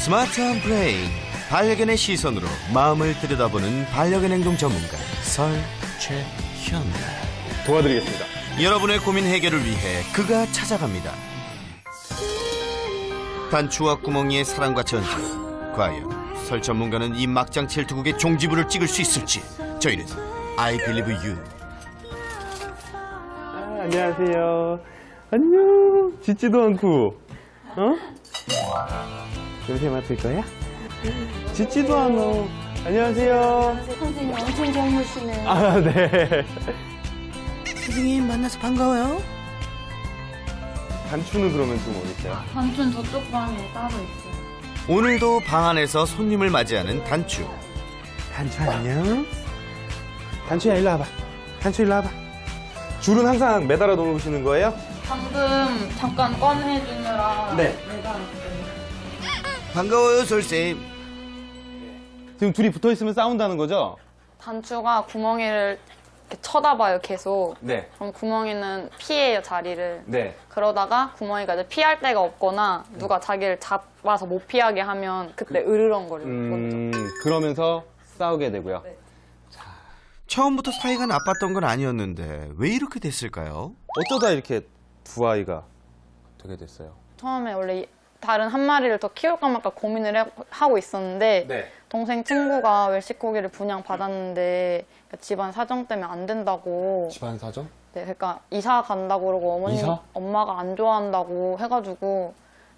스마트한 브레인, 반려견의 시선으로 마음을 들여다보는 반려견 행동 전문가 설채현. 도와드리겠습니다. 여러분의 고민 해결을 위해 그가 찾아갑니다. 단추와 구멍이의 사랑과 전쟁. 과연 설 전문가는 이 막장 칠투국의 종지부를 찍을 수 있을지. 저희는 I Believe You. 안녕하세요. 안녕. 짖지도 않고. 어? 냄새 맡을 거야? 짖지도 않아. 안녕하세요. 선생님 엄청 젊으시네요. 아, 네. 선생님 만나서 반가워요. 단추는 그러면 좀 어디 있어요? 단추는 저쪽 방에 따로 있어요. 오늘도 방 안에서 손님을 맞이하는 단추. 단추 안녕. 단추야, 일로 와봐. 단추 일로 와봐. 줄은 항상 매달아 놓으시는 거예요? 방금 잠깐 꺼내주느라 네. 매달았어요. 반가워요, 설쌤. 지금 둘이 붙어 있으면 싸운다는 거죠? 단추가 구멍이를 이렇게 쳐다봐요, 계속. 네. 그럼 구멍이는 피해요, 자리를. 네. 그러다가 구멍이가 이제 피할 데가 없거나 누가 자기를 잡아서 못 피하게 하면 그때 으르렁거려요, 먼저. 그러면서 싸우게 되고요. 네. 처음부터 사이가 나빴던 건 아니었는데 왜 이렇게 됐을까요? 어쩌다 이렇게 두 아이가 되게 됐어요? 처음에 원래 다른 한 마리를 더 키울까 말까 고민을 하고 있었는데 네. 동생 친구가 웰시코기를 분양받았는데 집안 사정 때문에 안 된다고. 집안 사정? 네, 그러니까 이사 간다고 그러고 어머니, 이사? 엄마가 안 좋아한다고 해가지고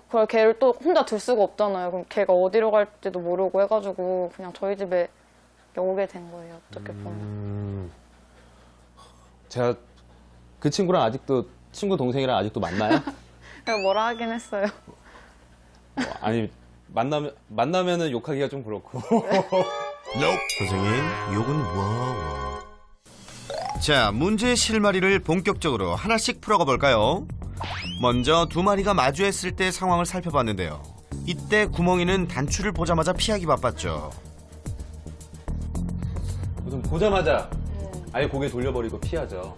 그걸 걔를 또 혼자 둘 수가 없잖아요. 그럼 걔가 어디로 갈지도 모르고 해가지고 그냥 저희 집에 오게 된 거예요. 어떻게 보면. 제가 그 친구랑 아직도 친구 동생이랑 아직도 만나요? 그래서 뭐라 하긴 했어요. 아니 만나면은 욕하기가 좀 그렇고. 선생님, 욕은 와와. 자, 문제의 실마리를 본격적으로 하나씩 풀어가 볼까요? 먼저 두 마리가 마주했을 때 상황을 살펴봤는데요. 이때 구멍이는 단추를 보자마자 피하기 바빴죠. 우선 보자마자 아예 고개 돌려버리고 피하죠.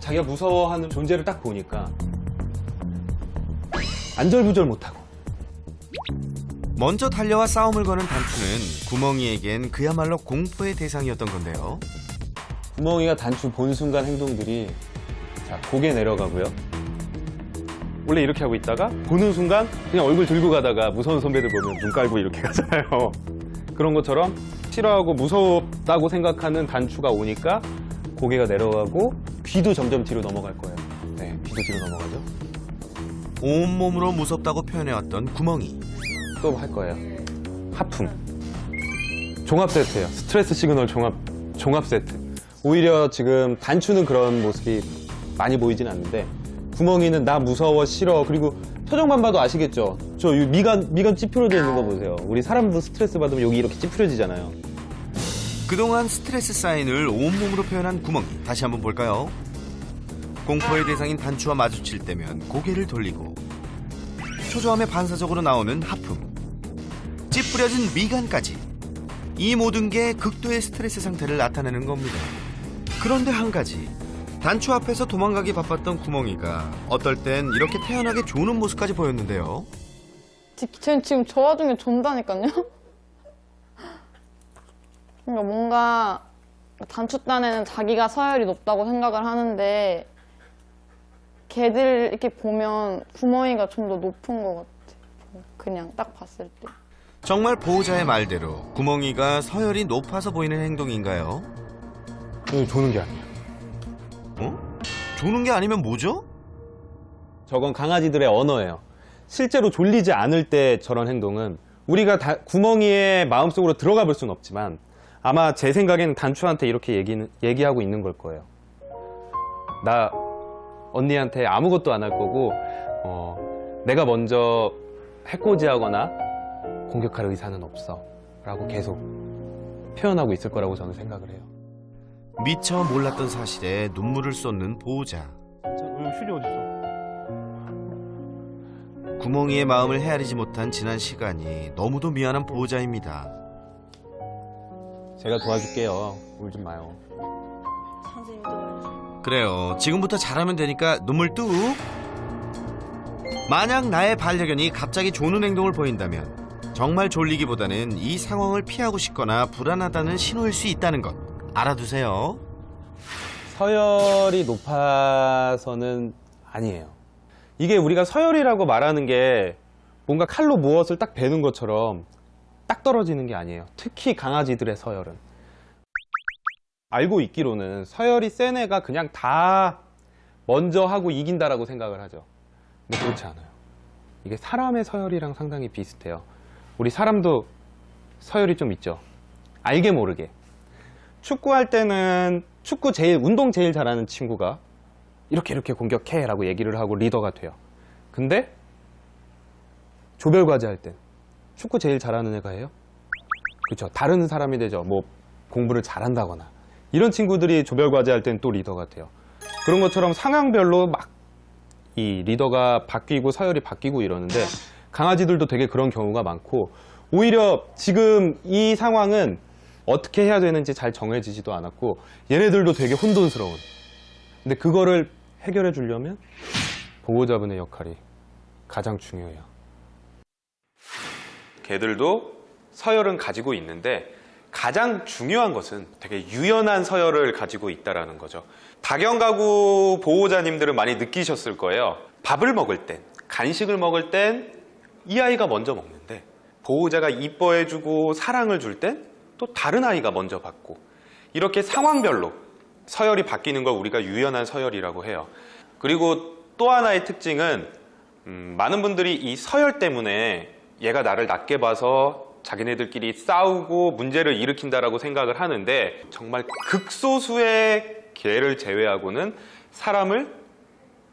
자기가 무서워하는 존재를 딱 보니까 안절부절 못하고. 먼저 달려와 싸움을 거는 단추는 구멍이에겐 그야말로 공포의 대상이었던 건데요. 구멍이가 단추 본 순간 행동들이 자 고개 내려가고요. 원래 이렇게 하고 있다가 보는 순간 그냥 얼굴 들고 가다가 무서운 선배들 보면 눈 깔고 이렇게 가잖아요. 그런 것처럼 싫어하고 무섭다고 생각하는 단추가 오니까 고개가 내려가고 귀도 점점 뒤로 넘어갈 거예요. 네, 귀도 뒤로 넘어가죠. 온몸으로 무섭다고 표현해왔던 구멍이. 또 할 거예요. 하품. 종합 세트예요. 스트레스 시그널 종합 세트. 오히려 지금 단추는 그런 모습이 많이 보이진 않는데 구멍이는 나 무서워 싫어. 그리고 표정만 봐도 아시겠죠? 저 미간 찌푸려져 있는 거 보세요. 우리 사람도 스트레스 받으면 여기 이렇게 찌푸려지잖아요. 그동안 스트레스 사인을 온몸으로 표현한 구멍이. 다시 한번 볼까요? 공포의 대상인 단추와 마주칠 때면 고개를 돌리고, 초조함에 반사적으로 나오는 하품, 찌푸려진 미간까지. 이 모든 게 극도의 스트레스 상태를 나타내는 겁니다. 그런데 한 가지, 단추 앞에서 도망가기 바빴던 구멍이가 어떨 땐 이렇게 태연하게 조는 모습까지 보였는데요. 쟤는 지금 저 와중에 존다니까요? 그러니까 뭔가 단추단에는 자기가 서열이 높다고 생각을 하는데 걔들 이렇게 보면 구멍이가 좀 더 높은 것 같아. 그냥 딱 봤을 때. 정말 보호자의 말대로 구멍이가 서열이 높아서 보이는 행동인가요? 이거 조는 게 아니에요. 어? 조는 게 아니면 뭐죠? 저건 강아지들의 언어예요. 실제로 졸리지 않을 때 저런 행동은 우리가 구멍이의 마음속으로 들어가 볼 수는 없지만 아마 제 생각에는 단추한테 이렇게 얘기하고 있는 걸 거예요. 나 언니한테 아무것도 안 할 거고 내가 먼저 해코지하거나 공격할 의사는 없어 라고 계속 표현하고 있을 거라고 저는 생각을 해요. 미처 몰랐던 사실에 눈물을 쏟는 보호자. 슈리 어딨어? 구멍이의 마음을 헤아리지 못한 지난 시간이 너무도 미안한 보호자입니다. 제가 도와줄게요. 울지 마요. 그래요. 지금부터 잘하면 되니까 눈물 뚝. 만약 나의 반려견이 갑자기 조는 행동을 보인다면 정말 졸리기보다는 이 상황을 피하고 싶거나 불안하다는 신호일 수 있다는 것 알아두세요. 서열이 높아서는 아니에요. 이게 우리가 서열이라고 말하는 게 뭔가 칼로 무엇을 딱 베는 것처럼 딱 떨어지는 게 아니에요. 특히 강아지들의 서열은. 알고 있기로는 서열이 센 애가 그냥 다 먼저 하고 이긴다라고 생각을 하죠. 근데 그렇지 않아요. 이게 사람의 서열이랑 상당히 비슷해요. 우리 사람도 서열이 좀 있죠. 알게 모르게. 축구할 때는 운동 제일 잘하는 친구가 이렇게 공격해 라고 얘기를 하고 리더가 돼요. 근데 조별과제 할 땐 축구 제일 잘하는 애가 해요? 그렇죠. 다른 사람이 되죠. 뭐 공부를 잘한다거나 이런 친구들이 조별과제 할 땐 또 리더가 돼요. 그런 것처럼 상황별로 막 이 리더가 바뀌고 서열이 바뀌고 이러는데 강아지들도 되게 그런 경우가 많고 오히려 지금 이 상황은 어떻게 해야 되는지 잘 정해지지도 않았고 얘네들도 되게 혼돈스러운. 근데 그거를 해결해 주려면 보호자분의 역할이 가장 중요해요. 개들도 서열은 가지고 있는데 가장 중요한 것은 되게 유연한 서열을 가지고 있다는 거죠. 다견가구 보호자님들은 많이 느끼셨을 거예요. 밥을 먹을 땐, 간식을 먹을 땐 이 아이가 먼저 먹는데 보호자가 이뻐해주고 사랑을 줄 땐 또 다른 아이가 먼저 받고 이렇게 상황별로 서열이 바뀌는 걸 우리가 유연한 서열이라고 해요. 그리고 또 하나의 특징은 많은 분들이 이 서열 때문에 얘가 나를 낮게 봐서 자기네들끼리 싸우고 문제를 일으킨다라고 생각을 하는데 정말 극소수의 개를 제외하고는 사람을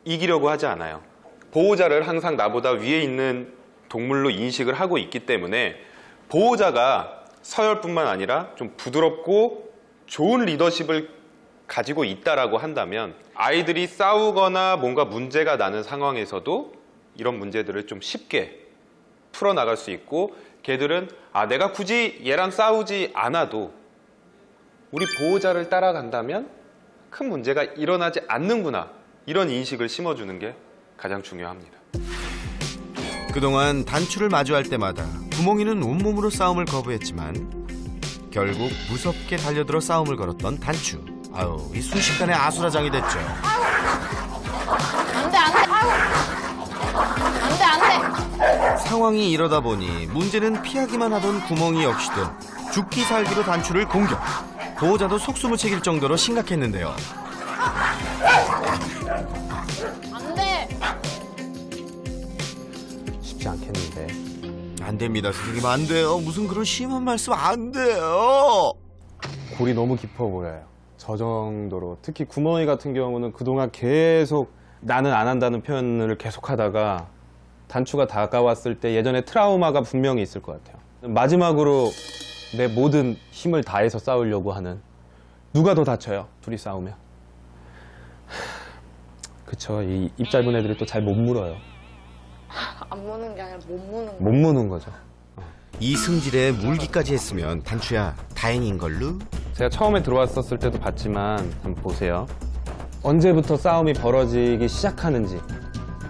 이기려고 하지 않아요. 보호자를 항상 나보다 위에 있는 동물로 인식을 하고 있기 때문에 보호자가 서열뿐만 아니라 좀 부드럽고 좋은 리더십을 가지고 있다라고 한다면 아이들이 싸우거나 뭔가 문제가 나는 상황에서도 이런 문제들을 좀 쉽게 풀어나갈 수 있고 개들은 내가 굳이 얘랑 싸우지 않아도 우리 보호자를 따라간다면 큰 문제가 일어나지 않는구나 이런 인식을 심어주는 게 가장 중요합니다. 그동안 단추를 마주할 때마다 구멍이는 온몸으로 싸움을 거부했지만 결국 무섭게 달려들어 싸움을 걸었던 단추. 아유, 이 순식간에 아수라장이 됐죠. 안 돼, 안 돼. 안 돼, 안 돼. 상황이 이러다 보니 문제는 피하기만 하던 구멍이 역시도 죽기 살기로 단추를 공격. 보호자도 속숨을 새길 정도로 심각했는데요. 안 돼. 쉽지 않겠는데. 안 됩니다, 선생님. 안 돼요. 무슨 그런 심한 말씀 안 돼요. 골이 너무 깊어 보여요. 저 정도로. 특히 구멍이 같은 경우는 그동안 계속 나는 안 한다는 표현을 계속 하다가 단추가 다가왔을 때 예전에 트라우마가 분명히 있을 것 같아요. 마지막으로 내 모든 힘을 다해서 싸우려고 하는. 누가 더 다쳐요? 둘이 싸우면. 그쵸. 이 입 짧은 애들이 또 잘 못 물어요. 안 무는 게 아니라 못 무는 거. 못 무는 거죠. 이승질에 물기까지 했으면 단추야 다행인 걸로. 제가 처음에 들어왔었을 때도 봤지만 한번 보세요. 언제부터 싸움이 벌어지기 시작하는지.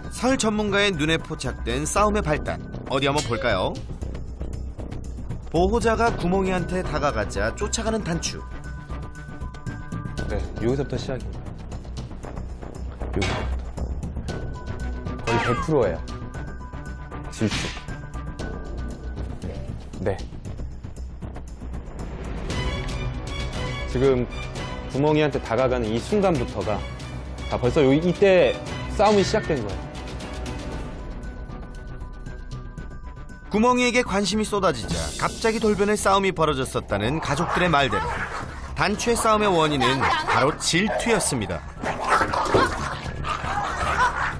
설 전문가의 눈에 포착된 싸움의 발단. 어디 한번 볼까요? 보호자가 구멍이한테 다가가자 쫓아가는 단추. 네, 여기서부터 시작입니다. 여기서부터. 거의 100%예요. 질주. 네. 지금 구멍이한테 다가가는 이 순간부터가 벌써 이때 싸움이 시작된 거예요. 구멍이에게 관심이 쏟아지자 갑자기 돌변의 싸움이 벌어졌었다는 가족들의 말대로 단추의 싸움의 원인은 바로 질투였습니다.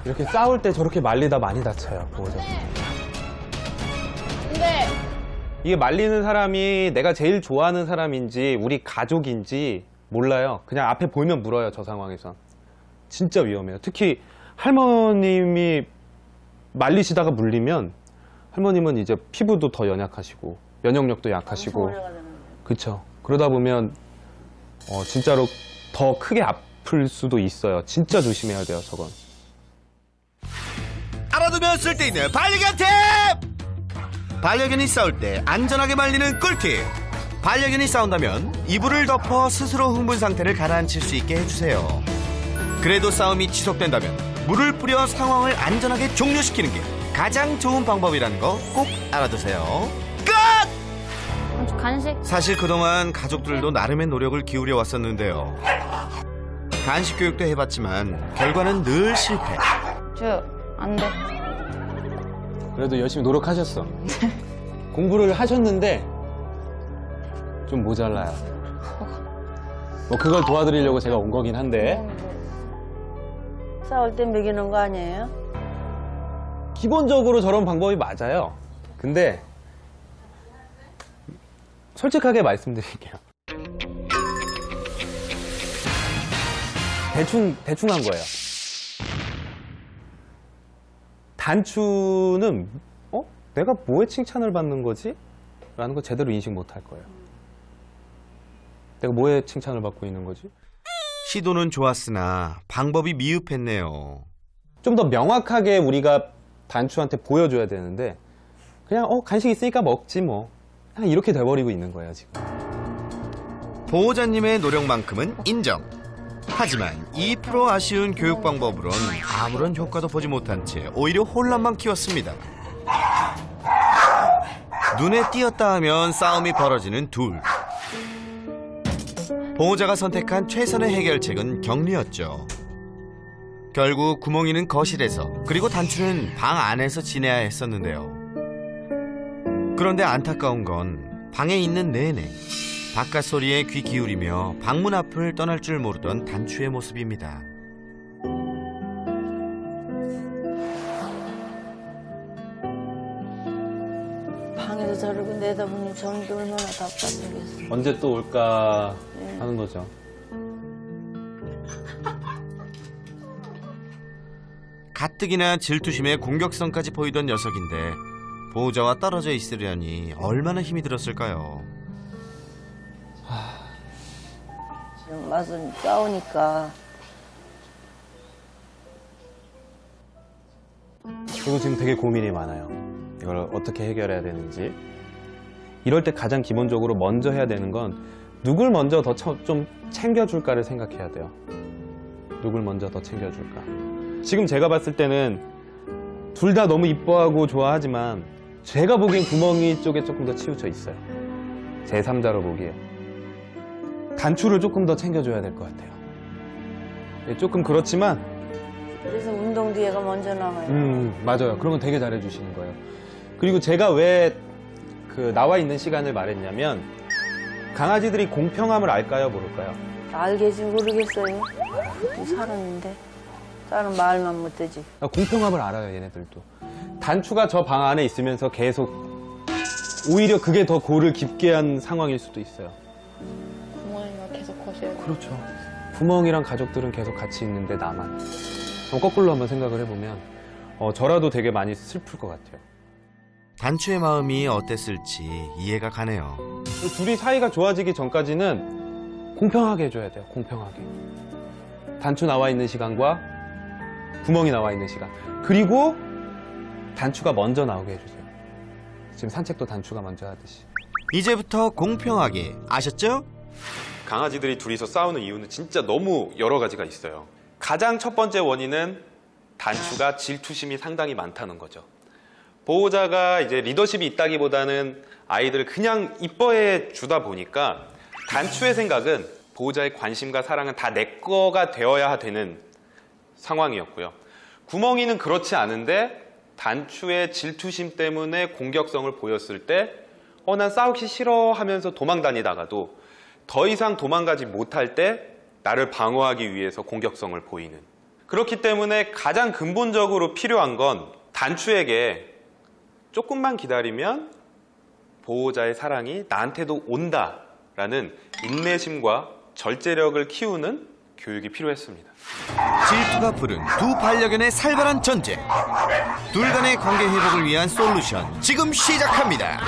이렇게 싸울 때 저렇게 말리다 많이 다쳐요, 보호자. 근데 이게 말리는 사람이 내가 제일 좋아하는 사람인지 우리 가족인지 몰라요. 그냥 앞에 보이면 물어요, 저 상황에선. 진짜 위험해요. 특히 할머님이 말리시다가 물리면 할머님은 이제 피부도 더 연약하시고 면역력도 약하시고 그쵸. 그러다 보면 진짜로 더 크게 아플 수도 있어요. 진짜 조심해야 돼요, 저건. 알아두면 무조건 쓸 데 있는 반려견 팁! 반려견이 싸울 때 안전하게 말리는 꿀팁. 반려견이 싸운다면 이불을 덮어 스스로 흥분 상태를 가라앉힐 수 있게 해주세요. 그래도 싸움이 지속된다면 물을 뿌려 상황을 안전하게 종료시키는 게 가장 좋은 방법이라는 거 꼭 알아두세요. 끝! 간식? 사실 그동안 가족들도 나름의 노력을 기울여 왔었는데요. 간식 교육도 해봤지만 결과는 늘 실패. 안 돼. 그래도 열심히 노력하셨어. 공부를 하셨는데 좀 모자라요. 뭐 그걸 도와드리려고 제가 온 거긴 한데 싸울 때 먹이는 거 아니에요? 기본적으로 저런 방법이 맞아요. 근데 솔직하게 말씀드릴게요. 대충 한 거예요. 단추는 내가 뭐에 칭찬을 받는 거지? 라는 거 제대로 인식 못 할 거예요. 내가 뭐에 칭찬을 받고 있는 거지? 시도는 좋았으나 방법이 미흡했네요. 좀 더 명확하게 우리가 단추한테 보여줘야 되는데 그냥 간식 있으니까 먹지 뭐. 그냥 이렇게 돼버리고 있는 거예요 지금. 보호자님의 노력만큼은 인정. 하지만 2% 아쉬운 교육 방법으론 아무런 효과도 보지 못한 채 오히려 혼란만 키웠습니다. 눈에 띄었다 하면 싸움이 벌어지는 둘. 보호자가 선택한 최선의 해결책은 격리였죠. 결국 구멍이는 거실에서 그리고 단추는 방 안에서 지내야 했었는데요. 그런데 안타까운 건 방에 있는 내내 바깥 소리에 귀 기울이며 방문 앞을 떠날 줄 모르던 단추의 모습입니다. 방에서 저러고 내다보니 저는 게 얼마나 답답하겠어. 언제 또 올까 하는 거죠. 가뜩이나 질투심에 공격성까지 보이던 녀석인데 보호자와 떨어져 있으려니 얼마나 힘이 들었을까요? 지금 와서 싸우니까 그리고 지금 되게 고민이 많아요. 이걸 어떻게 해결해야 되는지. 이럴 때 가장 기본적으로 먼저 해야 되는 건 누굴 먼저 더 좀 챙겨줄까를 생각해야 돼요. 누굴 먼저 더 챙겨줄까. 지금 제가 봤을 때는 둘 다 너무 이뻐하고 좋아하지만 제가 보기엔 구멍이 쪽에 조금 더 치우쳐 있어요. 제3자로 보기에. 단추를 조금 더 챙겨줘야 될 것 같아요. 조금 그렇지만 그래서 운동 뒤에가 먼저 나와요. 맞아요. 그런 건 되게 잘해주시는 거예요. 그리고 제가 왜 나와 있는 시간을 말했냐면 강아지들이 공평함을 알까요, 모를까요? 알겠지 모르겠어요. 또 살았는데 다른 말만 못하지. 공평함을 알아요, 얘네들도. 단추가 저 방 안에 있으면서 계속 오히려 그게 더 골을 깊게 한 상황일 수도 있어요. 구멍이가 계속 거실에. 그렇죠. 구멍이랑 가족들은 계속 같이 있는데 나만. 거꾸로 한번 생각을 해보면 저라도 되게 많이 슬플 것 같아요. 단추의 마음이 어땠을지 이해가 가네요. 둘이 사이가 좋아지기 전까지는 공평하게 해줘야 돼요. 공평하게. 단추 나와 있는 시간과 구멍이 나와 있는 시간. 그리고 단추가 먼저 나오게 해주세요. 지금 산책도 단추가 먼저 하듯이. 이제부터 공평하게 아셨죠? 강아지들이 둘이서 싸우는 이유는 진짜 너무 여러 가지가 있어요. 가장 첫 번째 원인은 단추가 질투심이 상당히 많다는 거죠. 보호자가 이제 리더십이 있다기보다는 아이들을 그냥 이뻐해 주다 보니까 단추의 생각은 보호자의 관심과 사랑은 다 내 거가 되어야 되는 상황이었고요. 구멍이는 그렇지 않은데 단추의 질투심 때문에 공격성을 보였을 때 난 싸우기 싫어 하면서 도망 다니다가도 더 이상 도망가지 못할 때 나를 방어하기 위해서 공격성을 보이는. 그렇기 때문에 가장 근본적으로 필요한 건 단추에게 조금만 기다리면 보호자의 사랑이 나한테도 온다라는 인내심과 절제력을 키우는 교육이 필요했습니다. 질투가 부른 두 반려견의 살벌한 전쟁. 둘 간의 관계 회복을 위한 솔루션 지금 시작합니다.